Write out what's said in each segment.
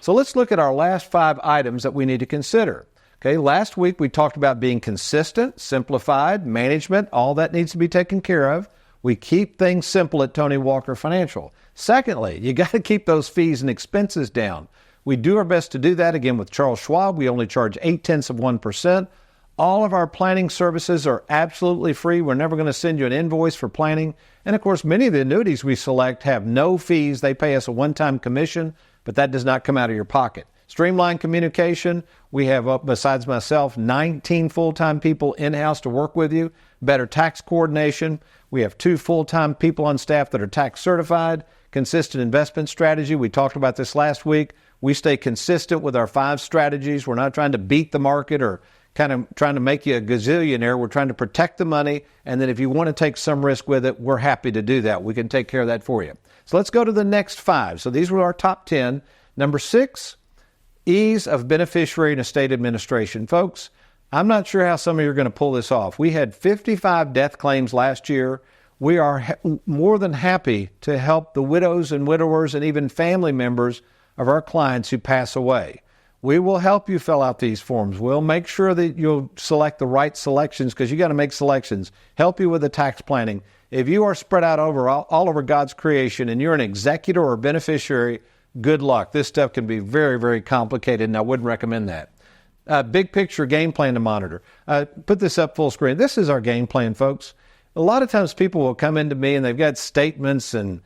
So let's look at our last 5 items that we need to consider. Okay, last week we talked about being consistent, simplified, management, all that needs to be taken care of. We keep things simple at Tony Walker Financial. Secondly, you got to keep those fees and expenses down. We do our best to do that. Again, with Charles Schwab, we only charge 0.8%. All of our planning services are absolutely free. We're never going to send you an invoice for planning. And of course, many of the annuities we select have no fees. They pay us a one-time commission, but that does not come out of your pocket. Streamlined communication. We have, besides myself, 19 full-time people in-house to work with you. Better tax coordination. We have 2 full-time people on staff that are tax certified. Consistent investment strategy. We talked about this last week. We stay consistent with our 5 strategies. We're not trying to beat the market or kind of trying to make you a gazillionaire. We're trying to protect the money. And then if you want to take some risk with it, we're happy to do that. We can take care of that for you. So let's go to the next 5. So these were our top 10. Number 6, ease of beneficiary and estate administration. Folks, I'm not sure how some of you are going to pull this off. We had 55 death claims last year. We are more than happy to help the widows and widowers and even family members of our clients who pass away. We will help you fill out these forms. We'll make sure that you'll select the right selections because you got to make selections. Help you with the tax planning. If you are spread out over all over God's creation and you're an executor or beneficiary, good luck. This stuff can be very, very complicated, and I wouldn't recommend that. Big picture game plan to monitor. Put this up full screen. This is our game plan, folks. A lot of times people will come into me and they've got statements and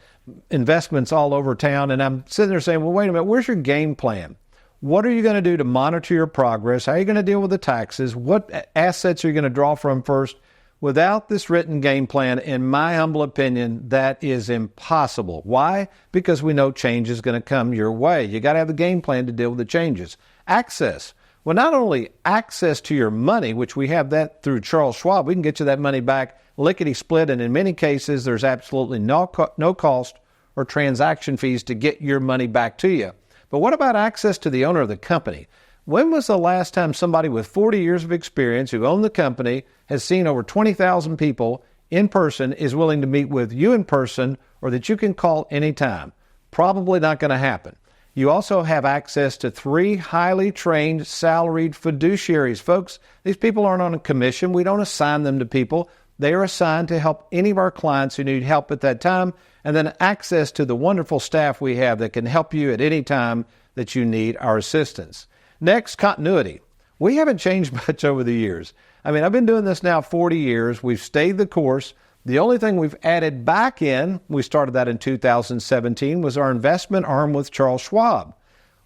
investments all over town, and I'm sitting there saying, well, wait a minute, where's your game plan? What are you going to do to monitor your progress? How are you going to deal with the taxes? What assets are you going to draw from first? Without this written game plan, in my humble opinion, that is impossible. Why? Because we know change is going to come your way. You got to have the game plan to deal with the changes. Access. Well, not only access to your money, which we have that through Charles Schwab, we can get you that money back lickety-split, and in many cases, there's absolutely no cost or transaction fees to get your money back to you. But what about access to the owner of the company? When was the last time somebody with 40 years of experience who owned the company, has seen over 20,000 people in person, is willing to meet with you in person or that you can call anytime? Probably not going to happen. You also have access to 3 highly trained salaried fiduciaries. Folks, these people aren't on a commission. We don't assign them to people. They are assigned to help any of our clients who need help at that time, and then access to the wonderful staff we have that can help you at any time that you need our assistance. Next, continuity. We haven't changed much over the years. I mean, I've been doing this now 40 years. We've stayed the course. The only thing we've added back in, we started that in 2017, was our investment arm with Charles Schwab.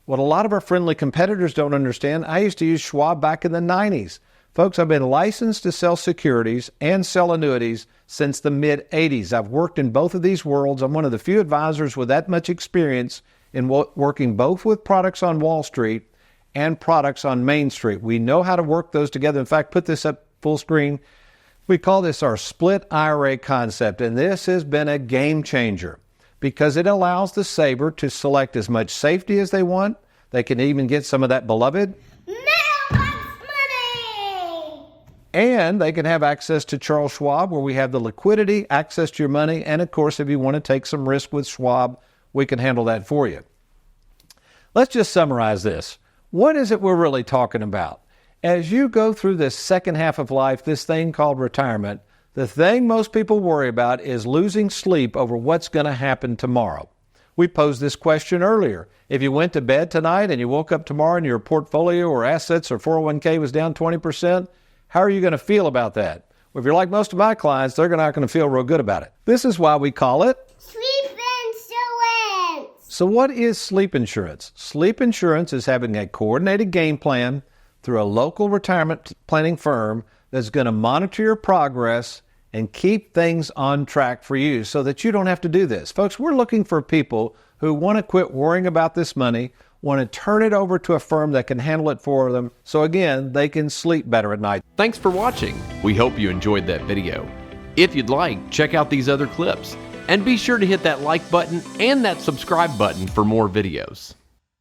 What a lot of our friendly competitors don't understand, I used to use Schwab back in the 90s. Folks, I've been licensed to sell securities and sell annuities since the mid-'80s. I've worked in both of these worlds. I'm one of the few advisors with that much experience in working both with products on Wall Street and products on Main Street. We know how to work those together. In fact, put this up full screen. We call this our split IRA concept, and this has been a game changer because it allows the saver to select as much safety as they want. They can even get some of that beloved and they can have access to Charles Schwab, where we have the liquidity, access to your money, and of course, if you want to take some risk with Schwab, we can handle that for you. Let's just summarize this. What is it we're really talking about? As you go through this second half of life, this thing called retirement, the thing most people worry about is losing sleep over what's going to happen tomorrow. We posed this question earlier. If you went to bed tonight and you woke up tomorrow and your portfolio or assets or 401k was down 20%, how are you going to feel about that? Well, if you're like most of my clients, they're not going to feel real good about it. This is why we call it sleep insurance. So what is sleep insurance? Sleep insurance is having a coordinated game plan through a local retirement planning firm that's going to monitor your progress and keep things on track for you so that you don't have to do this. Folks, we're looking for people who want to quit worrying about this money, want to turn it over to a firm that can handle it for them, so again, they can sleep better at night. Thanks for watching. We hope you enjoyed that video. If you'd like, check out these other clips. And be sure to hit that like button and that subscribe button for more videos.